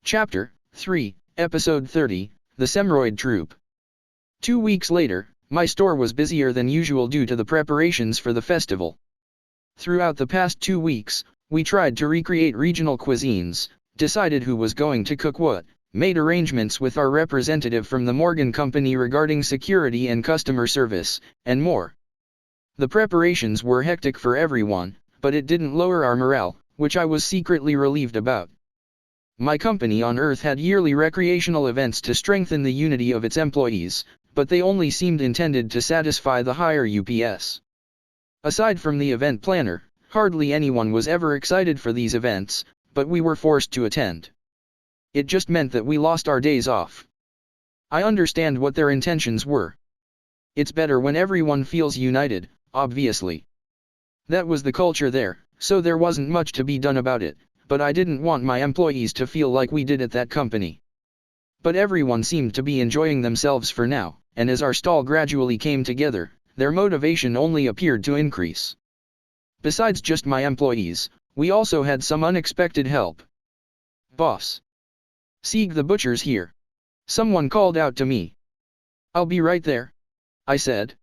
Chapter 3, Episode 30, The Semroid Troop. 2 weeks later, my store was busier than usual due to the preparations for the festival. Throughout the past 2 weeks, we tried to recreate regional cuisines, decided who was going to cook what, made arrangements with our representative from the Morgan Company regarding security and customer service, and more. The preparations were hectic for everyone, but it didn't lower our morale, which I was secretly relieved about. My company on Earth had yearly recreational events to strengthen the unity of its employees, but they only seemed intended to satisfy the higher UPS. Aside from the event planner, hardly anyone was ever excited for these events, but we were forced to attend. It just meant that we lost our days off. I understand what their intentions were. It's better when everyone feels united, obviously. That was the culture there, so there wasn't much to be done about it. But I didn't want my employees to feel like we did at that company. But everyone seemed to be enjoying themselves for now, and as our stall gradually came together, their motivation only appeared to increase. Besides just my employees, we also had some unexpected help. "Boss. Sieg the butcher's here," someone called out to me. "I'll be right there," I said.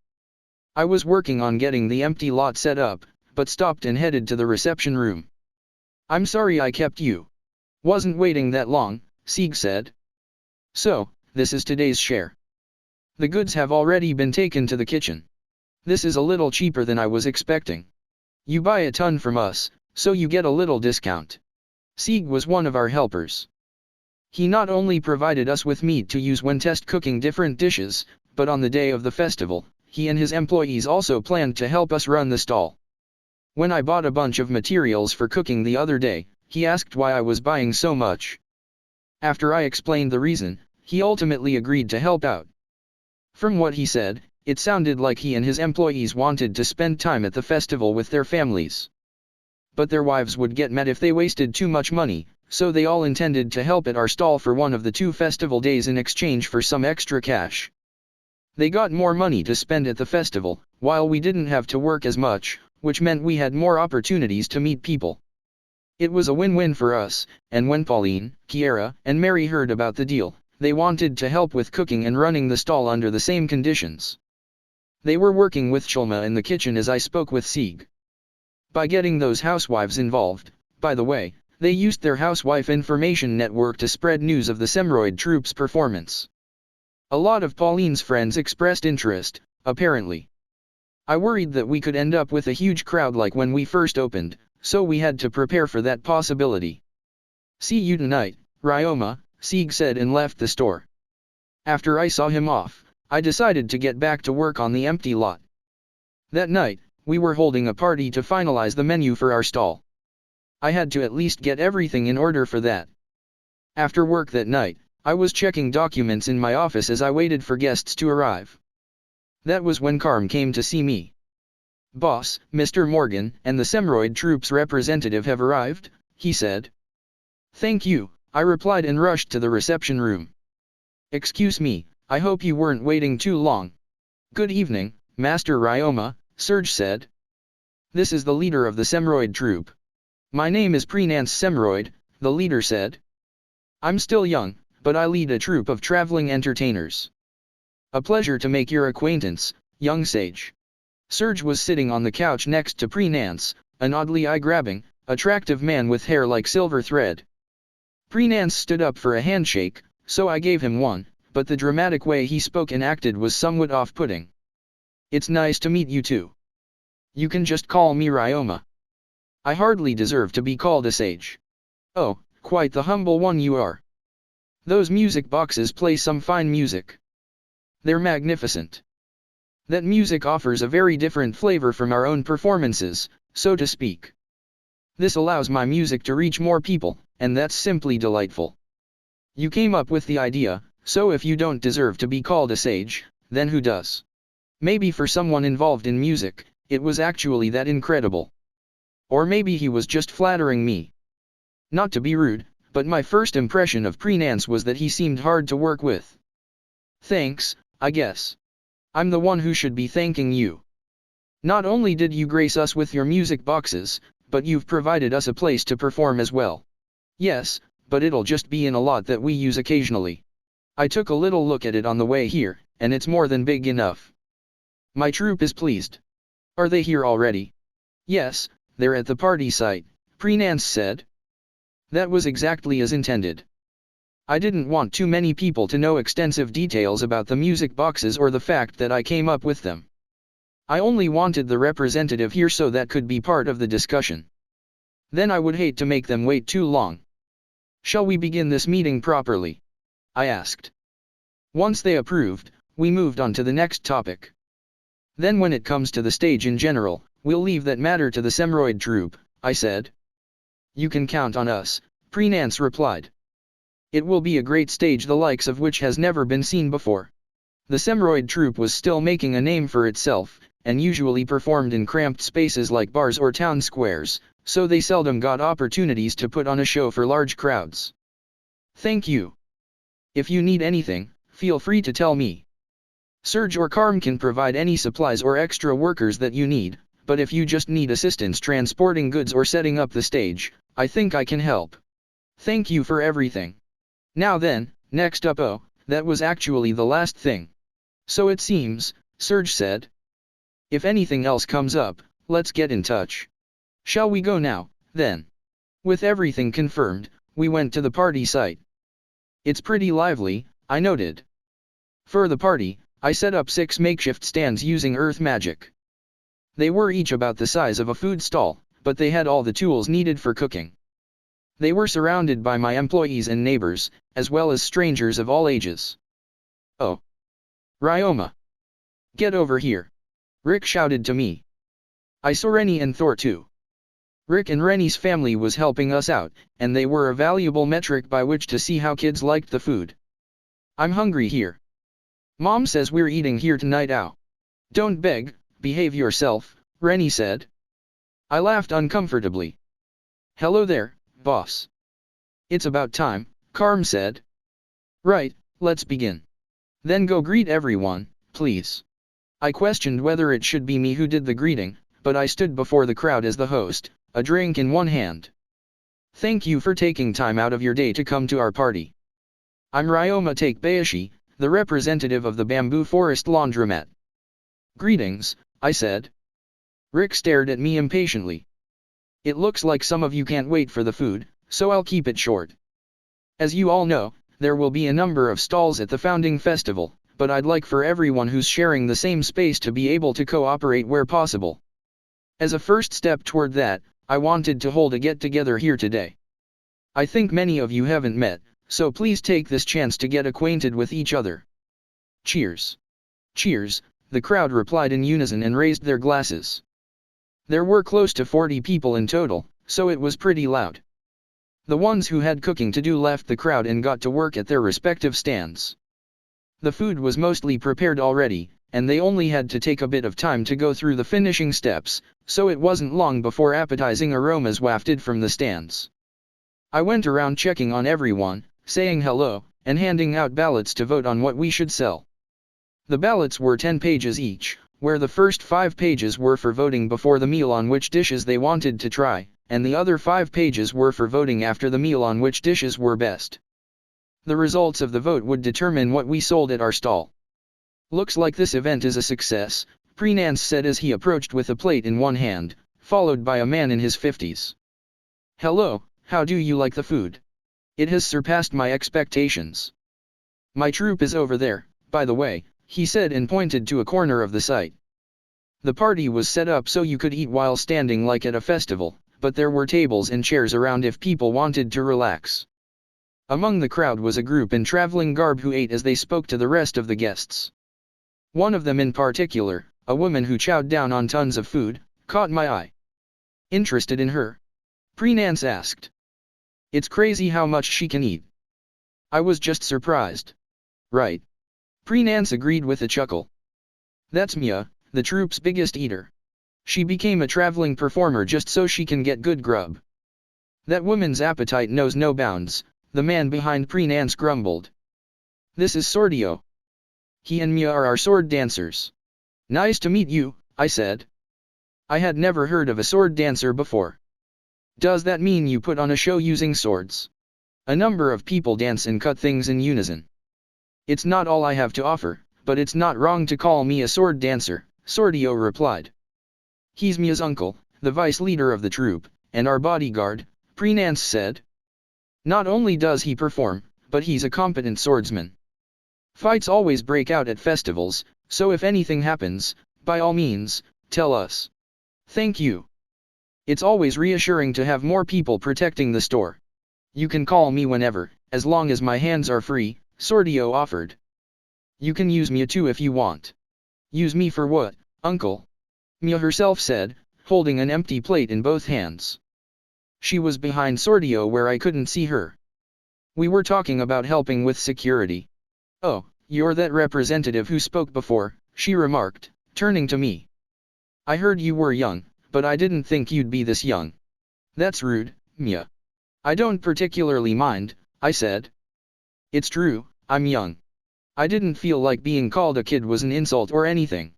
I was working on getting the empty lot set up, but stopped and headed to the reception room. "I'm sorry I kept you. Wasn't waiting that long," Sieg said. "So, this is today's share. The goods have already been taken to the kitchen. This is a little cheaper than I was expecting. You buy a ton from us, so you get a little discount." Sieg was one of our helpers. He not only provided us with meat to use when test cooking different dishes, but on the day of the festival, he and his employees also planned to help us run the stall. When I bought a bunch of materials for cooking the other day, he asked why I was buying so much. After I explained the reason, he ultimately agreed to help out. From what he said, it sounded like he and his employees wanted to spend time at the festival with their families. But their wives would get mad if they wasted too much money, so they all intended to help at our stall for one of the 2 festival days in exchange for some extra cash. They got more money to spend at the festival, while we didn't have to work as much, which meant we had more opportunities to meet people. It was a win-win for us, and when Pauline, Kiera, and Mary heard about the deal, they wanted to help with cooking and running the stall under the same conditions. They were working with Shulma in the kitchen as I spoke with Sieg. By getting those housewives involved, by the way, they used their housewife information network to spread news of the Semroid Troop's performance. A lot of Pauline's friends expressed interest, apparently. I worried that we could end up with a huge crowd like when we first opened, so we had to prepare for that possibility. "See you tonight, Ryoma," Sieg said and left the store. After I saw him off, I decided to get back to work on the empty lot. That night, we were holding a party to finalize the menu for our stall. I had to at least get everything in order for that. After work that night, I was checking documents in my office as I waited for guests to arrive. That was when Carm came to see me. "Boss, Mr. Morgan and the Semroid Troop's representative have arrived," he said. "Thank you," I replied and rushed to the reception room. "Excuse me, I hope you weren't waiting too long." "Good evening, Master Ryoma," Serge said. "This is the leader of the Semroid Troop." "My name is Prenance Semroid," the leader said. "I'm still young, but I lead a troop of traveling entertainers. A pleasure to make your acquaintance, young sage." Serge was sitting on the couch next to Prenance, an oddly eye-grabbing, attractive man with hair like silver thread. Prenance stood up for a handshake, so I gave him one, but the dramatic way he spoke and acted was somewhat off-putting. "It's nice to meet you too. You can just call me Ryoma. I hardly deserve to be called a sage." "Oh, quite the humble one you are. Those music boxes play some fine music. They're magnificent. That music offers a very different flavor from our own performances, so to speak. This allows my music to reach more people, and that's simply delightful. You came up with the idea, so if you don't deserve to be called a sage, then who does? Maybe for someone involved in music, it was actually that incredible. Or maybe he was just flattering me. Not to be rude, but my first impression of Prenance was that he seemed hard to work with." "Thanks, I guess. I'm the one who should be thanking you. Not only did you grace us with your music boxes, but you've provided us a place to perform as well." "Yes, but it'll just be in a lot that we use occasionally. I took a little look at it on the way here, and it's more than big enough. My troop is pleased. Are they here already? Yes, they're at the party site, Prenance said. That was exactly as intended. I didn't want too many people to know extensive details about the music boxes or the fact that I came up with them. I only wanted the representative here so that could be part of the discussion. Then I would hate to make them wait too long. Shall we begin this meeting properly? I asked. Once they approved, we moved on to the next topic. Then when it comes to the stage in general, we'll leave that matter to the Semroid troupe, I said. You can count on us, Prenance replied. It will be a great stage the likes of which has never been seen before. The Semroid troupe was still making a name for itself, and usually performed in cramped spaces like bars or town squares, so they seldom got opportunities to put on a show for large crowds. Thank you. If you need anything, feel free to tell me. Serge or Carm can provide any supplies or extra workers that you need, but if you just need assistance transporting goods or setting up the stage, I think I can help. Thank you for everything. Now then, next up. Oh, that was actually the last thing. So it seems, Serge said. If anything else comes up, let's get in touch. Shall we go now, then? With everything confirmed, we went to the party site. It's pretty lively, I noted. For the party, I set up 6 makeshift stands using earth magic. They were each about the size of a food stall, but they had all the tools needed for cooking. They were surrounded by my employees and neighbors, as well as strangers of all ages. Oh! Ryoma! Get over here! Rick shouted to me. I saw Rennie and Thor too. Rick and Rennie's family was helping us out, and they were a valuable metric by which to see how kids liked the food. I'm hungry here. Mom says we're eating here tonight. Ow. Don't beg, behave yourself, Rennie said. I laughed uncomfortably. Hello there, boss. It's about time, Carm said. Right, let's begin. Then go greet everyone, please. I questioned whether it should be me who did the greeting, but I stood before the crowd as the host, a drink in one hand. Thank you for taking time out of your day to come to our party. I'm Ryoma Takebayashi, the representative of the Bamboo Forest Laundromat. Greetings, I said. Rick stared at me impatiently. It looks like some of you can't wait for the food, so I'll keep it short. As you all know, there will be a number of stalls at the Founding Festival, but I'd like for everyone who's sharing the same space to be able to cooperate where possible. As a first step toward that, I wanted to hold a get-together here today. I think many of you haven't met, so please take this chance to get acquainted with each other. Cheers. Cheers, the crowd replied in unison and raised their glasses. There were close to 40 people in total, so it was pretty loud. The ones who had cooking to do left the crowd and got to work at their respective stands. The food was mostly prepared already, and they only had to take a bit of time to go through the finishing steps, so it wasn't long before appetizing aromas wafted from the stands. I went around checking on everyone, saying hello, and handing out ballots to vote on what we should sell. The ballots were 10 pages each, where the first 5 pages were for voting before the meal on which dishes they wanted to try, and the other 5 pages were for voting after the meal on which dishes were best. The results of the vote would determine what we sold at our stall. Looks like this event is a success, Prenance said as he approached with a plate in one hand, followed by a man in his 50s. Hello, how do you like the food? It has surpassed my expectations. My troop is over there, by the way, he said and pointed to a corner of the site. The party was set up so you could eat while standing like at a festival, but there were tables and chairs around if people wanted to relax. Among the crowd was a group in traveling garb who ate as they spoke to the rest of the guests. One of them in particular, a woman who chowed down on tons of food, caught my eye. Interested in her? Prenance asked. It's crazy how much she can eat. I was just surprised. Right. Prenance agreed with a chuckle. That's Mia, the troupe's biggest eater. She became a traveling performer just so she can get good grub. That woman's appetite knows no bounds, the man behind Prenance grumbled. This is Sordio. He and Mia are our sword dancers. Nice to meet you, I said. I had never heard of a sword dancer before. Does that mean you put on a show using swords? A number of people dance and cut things in unison. It's not all I have to offer, but it's not wrong to call me a sword dancer, Sordio replied. He's Mia's uncle, the vice leader of the troupe, and our bodyguard, Prenance said. Not only does he perform, but he's a competent swordsman. Fights always break out at festivals, so if anything happens, by all means, tell us. Thank you. It's always reassuring to have more people protecting the store. You can call me whenever, as long as my hands are free, Sordio offered. You can use Mia too if you want. Use me for what, uncle? Mia herself said, holding an empty plate in both hands. She was behind Sordio where I couldn't see her. We were talking about helping with security. Oh, you're that representative who spoke before, she remarked, turning to me. I heard you were young, but I didn't think you'd be this young. That's rude, Mia. I don't particularly mind, I said. It's true, I'm young. I didn't feel like being called a kid was an insult or anything.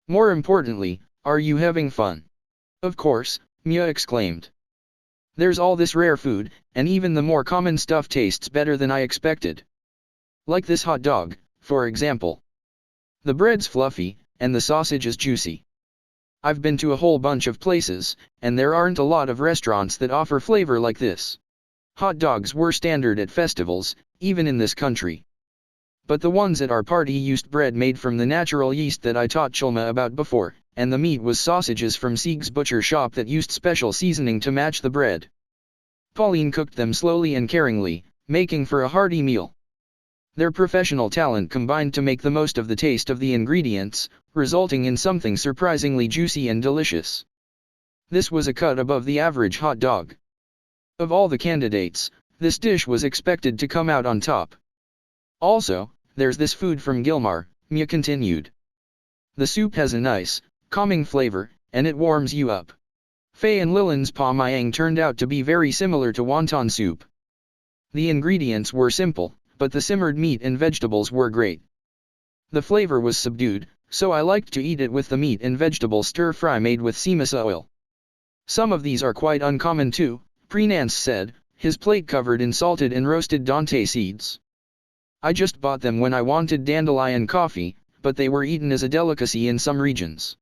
More importantly, are you having fun? Of course, Mia exclaimed. There's all this rare food, and even the more common stuff tastes better than I expected. Like this hot dog, for example. The bread's fluffy, and the sausage is juicy. I've been to a whole bunch of places, and there aren't a lot of restaurants that offer flavor like this. Hot dogs were standard at festivals, even in this country. But the ones at our party used bread made from the natural yeast that I taught Chulma about before, and the meat was sausages from Sieg's butcher shop that used special seasoning to match the bread. Pauline cooked them slowly and caringly, making for a hearty meal. Their professional talent combined to make the most of the taste of the ingredients, resulting in something surprisingly juicy and delicious. This was a cut above the average hot dog. Of all the candidates, this dish was expected to come out on top. Also, there's this food from Gilmar, Mia continued. The soup has a nice, calming flavor, and it warms you up. Faye and Lillian's pa myang turned out to be very similar to wonton soup. The ingredients were simple, but the simmered meat and vegetables were great. The flavor was subdued, so I liked to eat it with the meat and vegetable stir-fry made with simasa oil. Some of these are quite uncommon too, Prenance said, his plate covered in salted and roasted dante seeds. I just bought them when I wanted dandelion coffee, but they were eaten as a delicacy in some regions.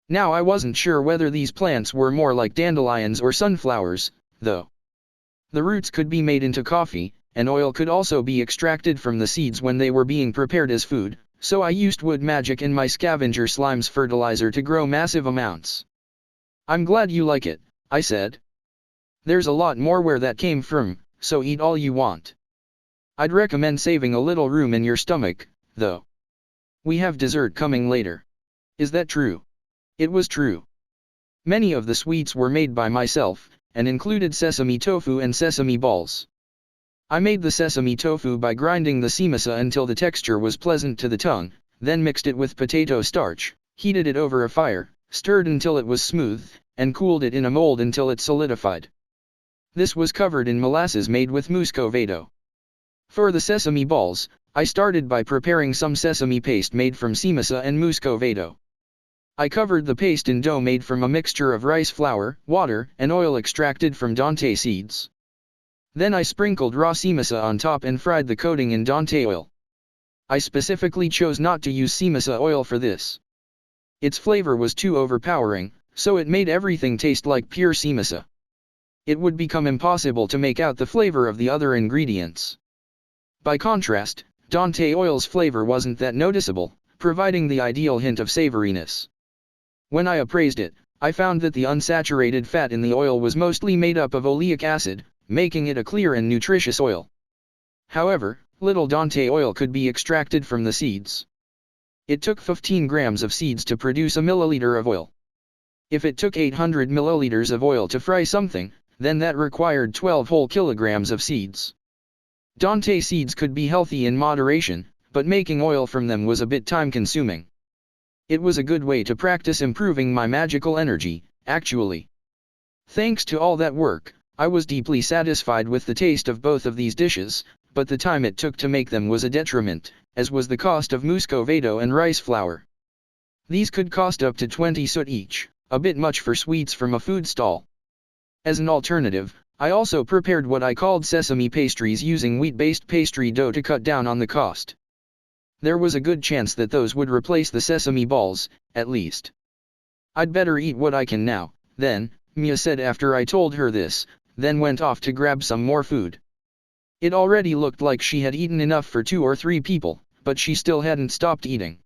Now I wasn't sure whether these plants were more like dandelions or sunflowers, though. The roots could be made into coffee, and oil could also be extracted from the seeds when they were being prepared as food, so I used wood magic in my scavenger slime's fertilizer to grow massive amounts. I'm glad you like it, I said. There's a lot more where that came from, so eat all you want. I'd recommend saving a little room in your stomach, though. We have dessert coming later. Is that true? It was true. Many of the sweets were made by myself, and included sesame tofu and sesame balls. I made the sesame tofu by grinding the simasa until the texture was pleasant to the tongue, then mixed it with potato starch, heated it over a fire, stirred until it was smooth, and cooled it in a mold until it solidified. This was covered in molasses made with muscovado. For the sesame balls, I started by preparing some sesame paste made from simasa and muscovado. I covered the paste in dough made from a mixture of rice flour, water, and oil extracted from dante seeds. Then I sprinkled raw simasa on top and fried the coating in dante oil. I specifically chose not to use simasa oil for this. Its flavor was too overpowering, so it made everything taste like pure simasa. It would become impossible to make out the flavor of the other ingredients. By contrast, dante oil's flavor wasn't that noticeable, providing the ideal hint of savoriness. When I appraised it, I found that the unsaturated fat in the oil was mostly made up of oleic acid, making it a clear and nutritious oil. However, little dante oil could be extracted from the seeds. It took 15 grams of seeds to produce a milliliter of oil. If it took 800 milliliters of oil to fry something, then that required 12 whole kilograms of seeds. Dante seeds could be healthy in moderation, but making oil from them was a bit time-consuming. It was a good way to practice improving my magical energy, actually. Thanks to all that work, I was deeply satisfied with the taste of both of these dishes, but the time it took to make them was a detriment, as was the cost of muscovado and rice flour. These could cost up to 20 sut each, a bit much for sweets from a food stall. As an alternative, I also prepared what I called sesame pastries using wheat-based pastry dough to cut down on the cost. There was a good chance that those would replace the sesame balls, at least. I'd better eat what I can now, then, Mia said after I told her this, then went off to grab some more food. It already looked like she had eaten enough for 2 or 3 people, but she still hadn't stopped eating.